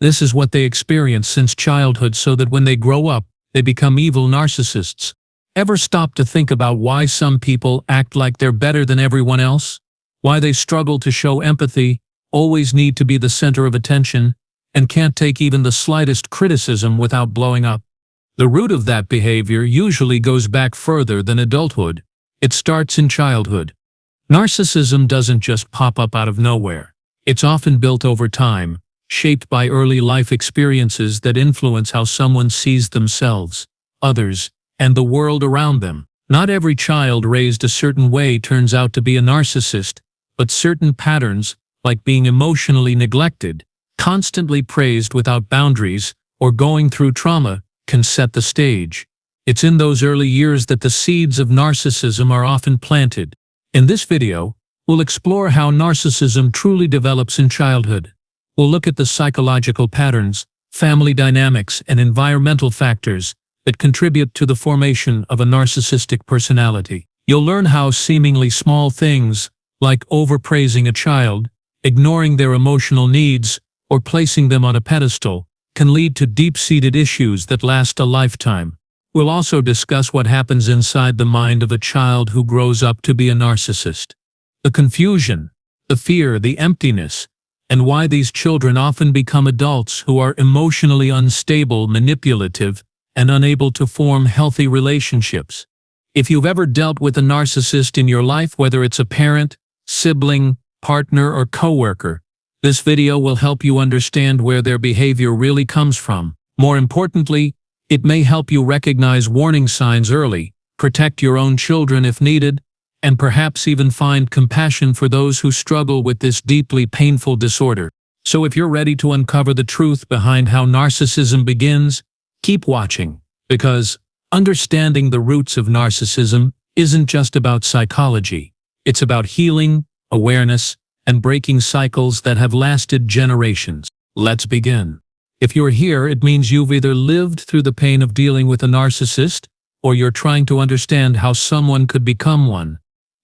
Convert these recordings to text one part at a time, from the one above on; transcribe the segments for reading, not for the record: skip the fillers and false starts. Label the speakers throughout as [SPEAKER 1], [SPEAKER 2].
[SPEAKER 1] This is what they experience since childhood, so that when they grow up, they become evil narcissists. Ever stop to think about why some people act like they're better than everyone else? Why they struggle to show empathy, always need to be the center of attention, and can't take even the slightest criticism without blowing up? The root of that behavior usually goes back further than adulthood. It starts in childhood. Narcissism doesn't just pop up out of nowhere. It's often built over time, shaped by early life experiences that influence how someone sees themselves, others, and the world around them. Not every child raised a certain way turns out to be a narcissist, but certain patterns, like being emotionally neglected, constantly praised without boundaries, or going through trauma, can set the stage. It's in those early years that the seeds of narcissism are often planted. In this video, we'll explore how narcissism truly develops in childhood. We'll look at the psychological patterns, family dynamics, and environmental factors that contribute to the formation of a narcissistic personality. You'll learn how seemingly small things, like overpraising a child, ignoring their emotional needs, or placing them on a pedestal, can lead to deep-seated issues that last a lifetime. We'll also discuss what happens inside the mind of a child who grows up to be a narcissist. The confusion, the fear, the emptiness, and why these children often become adults who are emotionally unstable, manipulative, and unable to form healthy relationships. If you've ever dealt with a narcissist in your life, whether it's a parent, sibling, partner, or coworker, this video will help you understand where their behavior really comes from. More importantly, it may help you recognize warning signs early, protect your own children if needed, and perhaps even find compassion for those who struggle with this deeply painful disorder. So if you're ready to uncover the truth behind how narcissism begins, keep watching, because understanding the roots of narcissism isn't just about psychology. It's about healing, awareness, and breaking cycles that have lasted generations. Let's begin. If you're here, it means you've either lived through the pain of dealing with a narcissist, or you're trying to understand how someone could become one.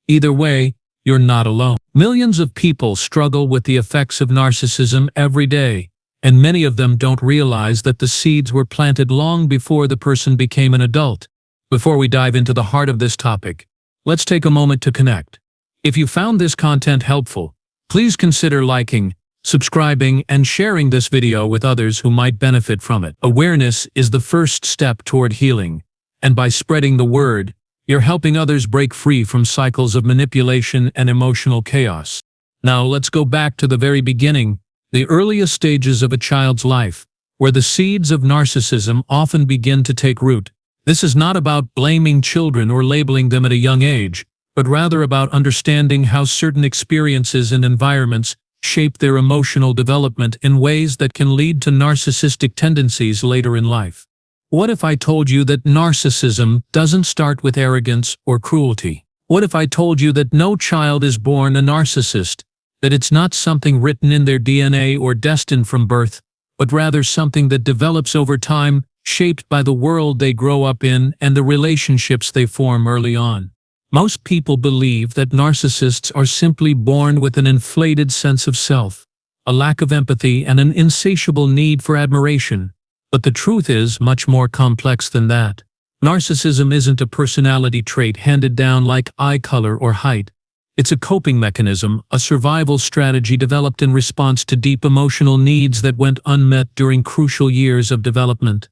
[SPEAKER 1] Either way, you're not alone. Millions of people struggle with the effects of narcissism every day, and many of them don't realize that the seeds were planted long before the person became an adult. Before we dive into the heart of this topic, let's take a moment to connect. If you found this content helpful, please consider liking, subscribing, and sharing this video with others who might benefit from it. Awareness is the first step toward healing, and by spreading the word, you're helping others break free from cycles of manipulation and emotional chaos. Now let's go back to the very beginning, the earliest stages of a child's life, where the seeds of narcissism often begin to take root. This is not about blaming children or labeling them at a young age, but rather about understanding how certain experiences and environments shape their emotional development in ways that can lead to narcissistic tendencies later in life. What if I told you that narcissism doesn't start with arrogance or cruelty? What if I told you that no child is born a narcissist, that it's not something written in their DNA or destined from birth, but rather something that develops over time, shaped by the world they grow up in and the relationships they form early on? Most people believe that narcissists are simply born with an inflated sense of self, a lack of empathy, and an insatiable need for admiration. But the truth is much more complex than that. Narcissism isn't a personality trait handed down like eye color or height. It's a coping mechanism, a survival strategy developed in response to deep emotional needs that went unmet during crucial years of development.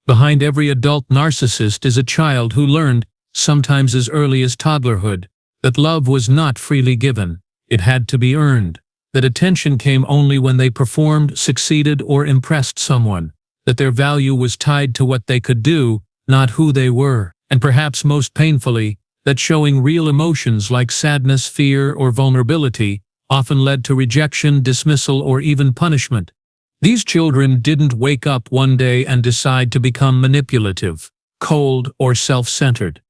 [SPEAKER 1] Behind every adult narcissist is a child who learned, sometimes as early as toddlerhood, that love was not freely given. It had to be earned. That attention came only when they performed, succeeded, or impressed someone. That their value was tied to what they could do, not who they were. And perhaps most painfully, that showing real emotions like sadness, fear, or vulnerability often led to rejection, dismissal, or even punishment. These children didn't wake up one day and decide to become manipulative, cold, or self-centered.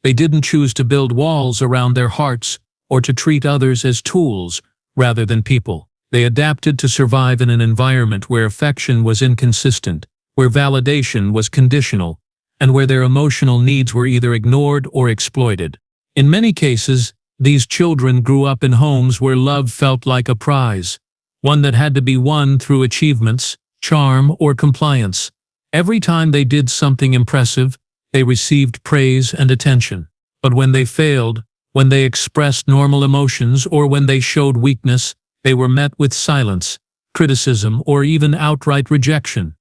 [SPEAKER 1] They didn't choose to build walls around their hearts or to treat others as tools rather than people. They adapted to survive in an environment where affection was inconsistent, where validation was conditional, and where their emotional needs were either ignored or exploited. In many cases, these children grew up in homes where love felt like a prize, one that had to be won through achievements, charm, or compliance. Every time they did something impressive, they received praise and attention. But when they failed, when they expressed normal emotions, or when they showed weakness, they were met with silence, criticism, or even outright rejection.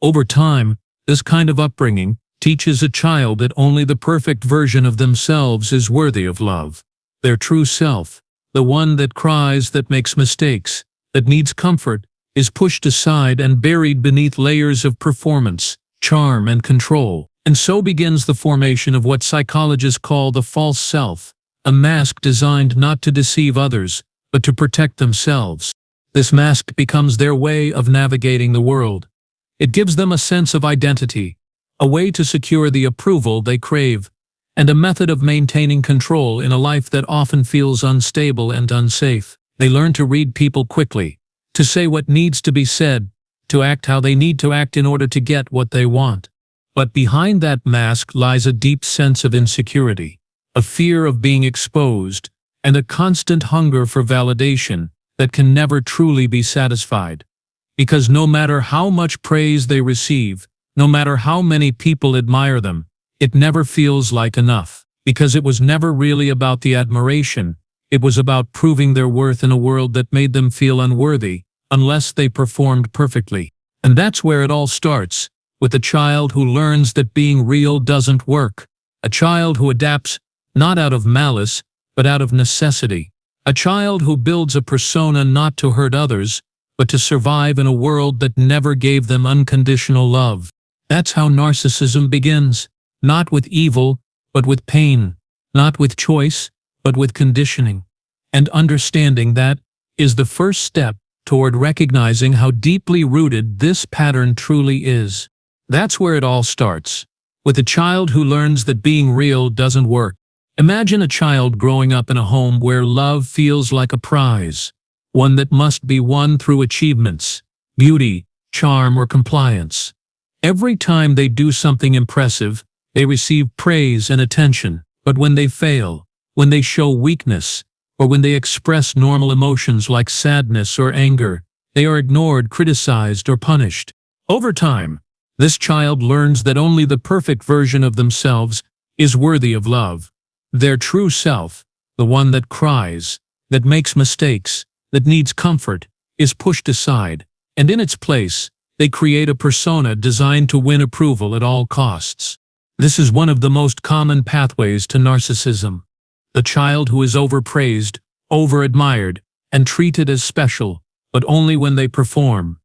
[SPEAKER 1] Over time, this kind of upbringing teaches a child that only the perfect version of themselves is worthy of love. Their true self, the one that cries, that makes mistakes, that needs comfort, is pushed aside and buried beneath layers of performance, charm, and control. And so begins the formation of what psychologists call the false self, a mask designed not to deceive others, but to protect themselves. This mask becomes their way of navigating the world. It gives them a sense of identity, a way to secure the approval they crave, and a method of maintaining control in a life that often feels unstable and unsafe. They learn to read people quickly, to say what needs to be said, to act how they need to act in order to get what they want. But behind that mask lies a deep sense of insecurity, a fear of being exposed, and a constant hunger for validation that can never truly be satisfied. Because no matter how much praise they receive, no matter how many people admire them, it never feels like enough. Because it was never really about the admiration, it was about proving their worth in a world that made them feel unworthy, unless they performed perfectly. And that's where it all starts, with a child who learns that being real doesn't work. A child who adapts, not out of malice, but out of necessity. A child who builds a persona not to hurt others, but to survive in a world that never gave them unconditional love. That's how narcissism begins, not with evil, but with pain, not with choice, but with conditioning. And understanding that is the first step toward recognizing how deeply rooted this pattern truly is. That's where it all starts, with a child who learns that being real doesn't work. Imagine a child growing up in a home where love feels like a prize, one that must be won through achievements, beauty, charm, or compliance. Every time they do something impressive, they receive praise and attention. But when they fail, when they show weakness, or when they express normal emotions like sadness or anger, they are ignored, criticized, or punished. Over time, this child learns that only the perfect version of themselves is worthy of love. Their true self, the one that cries, that makes mistakes, that needs comfort, is pushed aside, and in its place, they create a persona designed to win approval at all costs. This is one of the most common pathways to narcissism. The child who is overpraised, over-admired, and treated as special, but only when they perform.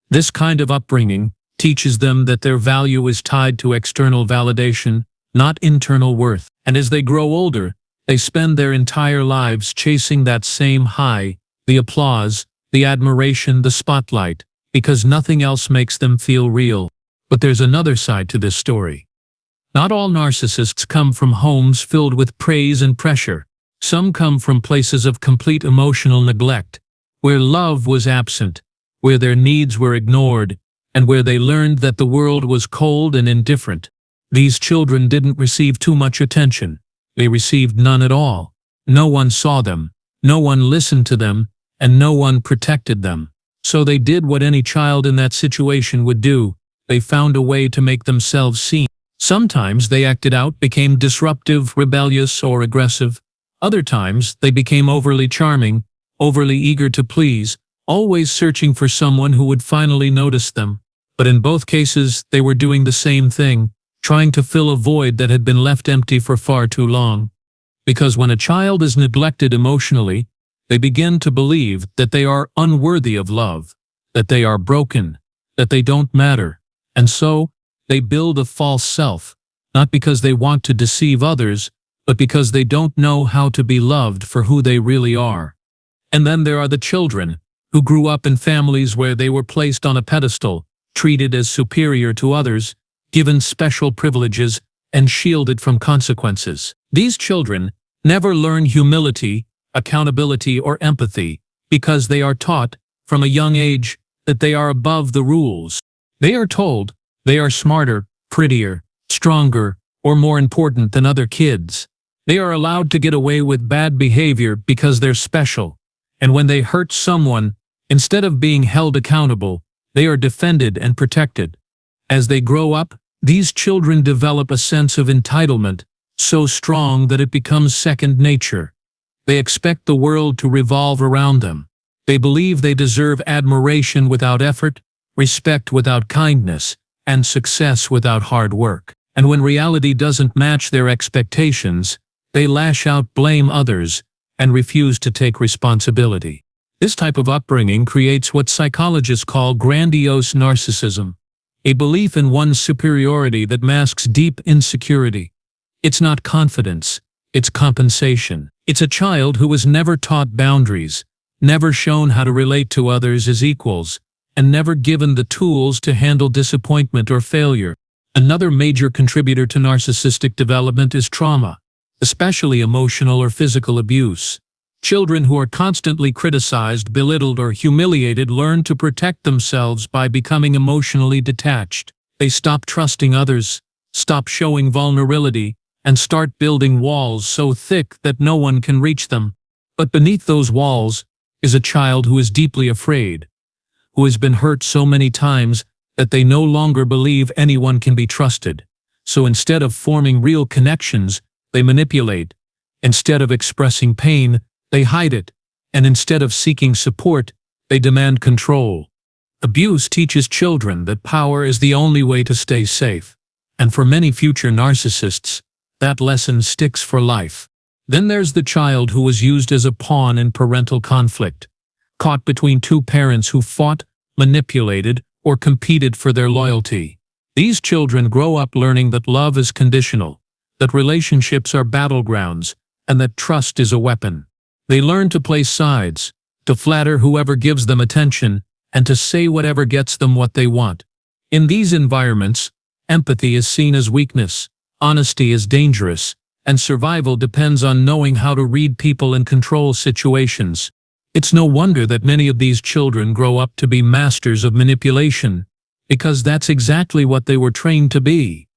[SPEAKER 1] This kind of upbringing teaches them that their value is tied to external validation, not internal worth. And as they grow older, they spend their entire lives chasing that same high, the applause, the admiration, the spotlight, because nothing else makes them feel real. But there's another side to this story. Not all narcissists come from homes filled with praise and pressure. Some come from places of complete emotional neglect, where love was absent, where their needs were ignored, and where they learned that the world was cold and indifferent. These children didn't receive too much attention. They received none at all. No one saw them, no one listened to them, and no one protected them. So they did what any child in that situation would do. They found a way to make themselves seen. Sometimes they acted out, became disruptive, rebellious, or aggressive. Other times they became overly charming, overly eager to please, always searching for someone who would finally notice them. But in both cases, they were doing the same thing, trying to fill a void that had been left empty for far too long. Because when a child is neglected emotionally, they begin to believe that they are unworthy of love, that they are broken, that they don't matter. And so, they build a false self, not because they want to deceive others, but because they don't know how to be loved for who they really are. And then there are the children, who grew up in families where they were placed on a pedestal, treated as superior to others, given special privileges, and shielded from consequences. These children never learn humility, accountability, or empathy, because they are taught, from a young age, that they are above the rules. They are told they are smarter, prettier, stronger, or more important than other kids. They are allowed to get away with bad behavior because they're special. And when they hurt someone, instead of being held accountable, They are defended and protected. As they grow up, these children develop a sense of entitlement so strong that it becomes second nature. They expect the world to revolve around them. They believe they deserve admiration without effort, respect without kindness, and success without hard work. And when reality doesn't match their expectations, they lash out, blame others, and refuse to take responsibility. This type of upbringing creates what psychologists call grandiose narcissism, a belief in one's superiority that masks deep insecurity. It's not confidence, it's compensation. It's a child who was never taught boundaries, never shown how to relate to others as equals, and never given the tools to handle disappointment or failure. Another major contributor to narcissistic development is trauma, especially emotional or physical abuse. Children who are constantly criticized, belittled, or humiliated learn to protect themselves by becoming emotionally detached. They stop trusting others, stop showing vulnerability, and start building walls so thick that no one can reach them. But beneath those walls is a child who is deeply afraid, who has been hurt so many times that they no longer believe anyone can be trusted. So instead of forming real connections, they manipulate. Instead of expressing pain, they hide it. And instead of seeking support, they demand control. Abuse teaches children that power is the only way to stay safe. And for many future narcissists, that lesson sticks for life. Then there's the child who was used as a pawn in parental conflict, caught between two parents who fought, manipulated, or competed for their loyalty. These children grow up learning that love is conditional, that relationships are battlegrounds, and that trust is a weapon. They learn to play sides, to flatter whoever gives them attention, and to say whatever gets them what they want. In these environments, empathy is seen as weakness, honesty is dangerous, and survival depends on knowing how to read people and control situations. It's no wonder that many of these children grow up to be masters of manipulation, because that's exactly what they were trained to be.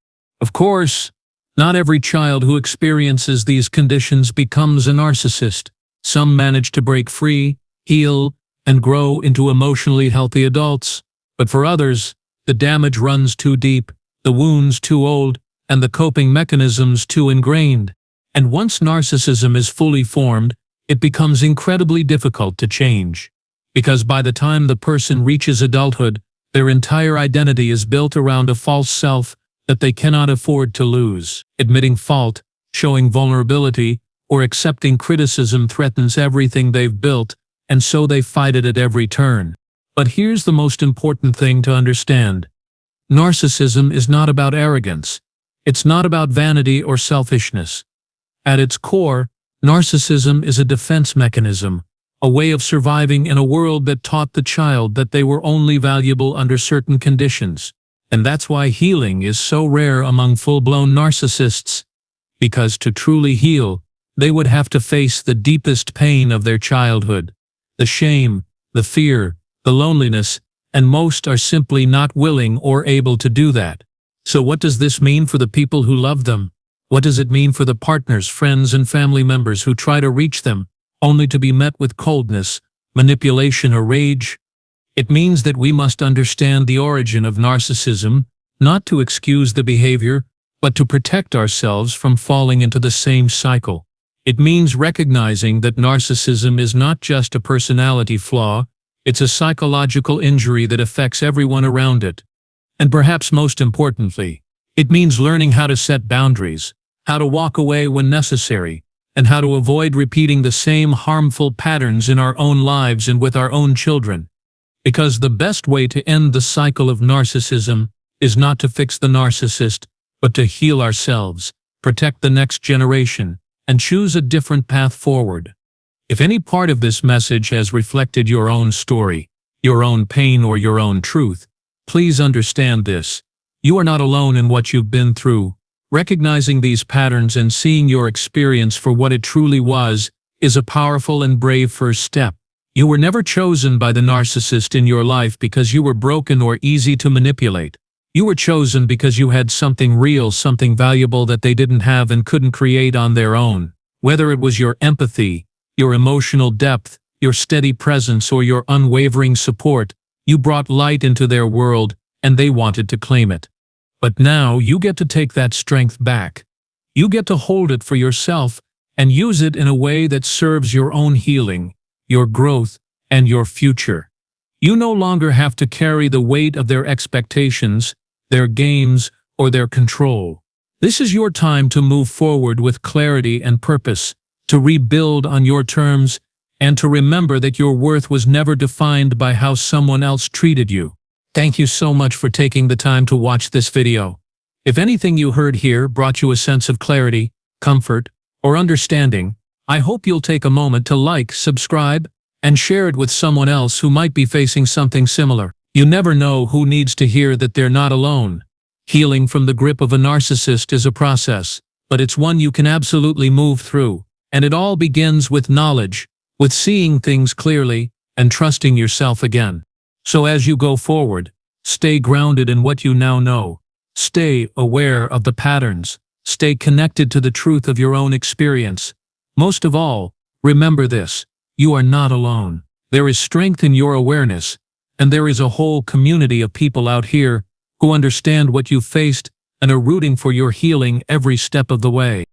[SPEAKER 1] Of course, not every child who experiences these conditions becomes a narcissist. Some manage to break free, heal, and grow into emotionally healthy adults. But for others, the damage runs too deep, the wounds too old, and the coping mechanisms too ingrained. And once narcissism is fully formed, it becomes incredibly difficult to change. Because by the time the person reaches adulthood, their entire identity is built around a false self that they cannot afford to lose. Admitting fault, showing vulnerability, or accepting criticism threatens everything they've built, and so they fight it at every turn. But here's the most important thing to understand. Narcissism is not about arrogance. It's not about vanity or selfishness. At its core, narcissism is a defense mechanism, a way of surviving in a world that taught the child that they were only valuable under certain conditions. And that's why healing is so rare among full-blown narcissists. Because to truly heal, they would have to face the deepest pain of their childhood, the shame, the fear, the loneliness, and most are simply not willing or able to do that. So what does this mean for the people who love them? What does it mean for the partners, friends, and family members who try to reach them, only to be met with coldness, manipulation, or rage? It means that we must understand the origin of narcissism, not to excuse the behavior, but to protect ourselves from falling into the same cycle. It means recognizing that narcissism is not just a personality flaw, it's a psychological injury that affects everyone around it. And perhaps most importantly, it means learning how to set boundaries, how to walk away when necessary, and how to avoid repeating the same harmful patterns in our own lives and with our own children. Because the best way to end the cycle of narcissism is not to fix the narcissist, but to heal ourselves, protect the next generation, and choose a different path forward. If any part of this message has reflected your own story, your own pain, or your own truth, please understand this. You are not alone in what you've been through. Recognizing these patterns and seeing your experience for what it truly was is a powerful and brave first step. You were never chosen by the narcissist in your life because you were broken or easy to manipulate. You were chosen because you had something real, something valuable that they didn't have and couldn't create on their own. Whether it was your empathy, your emotional depth, your steady presence, or your unwavering support, You brought light into their world, and they wanted to claim it. But now you get to take that strength back. You get to hold it for yourself and use it in a way that serves your own healing, your growth, and your future. You no longer have to carry the weight of their expectations, their games, or their control. This is your time to move forward with clarity and purpose, to rebuild on your terms, and to remember that your worth was never defined by how someone else treated you. Thank you so much for taking the time to watch this video. If anything you heard here brought you a sense of clarity, comfort, or understanding, I hope you'll take a moment to like, subscribe, and share it with someone else who might be facing something similar. You never know who needs to hear that they're not alone. Healing from the grip of a narcissist is a process, but it's one you can absolutely move through, and it all begins with knowledge, with seeing things clearly, and trusting yourself again. So as you go forward, stay grounded in what you now know. Stay aware of the patterns. Stay connected to the truth of your own experience. Most of all, remember this: you are not alone. There is strength in your awareness, and there is a whole community of people out here who understand what you faced and are rooting for your healing every step of the way.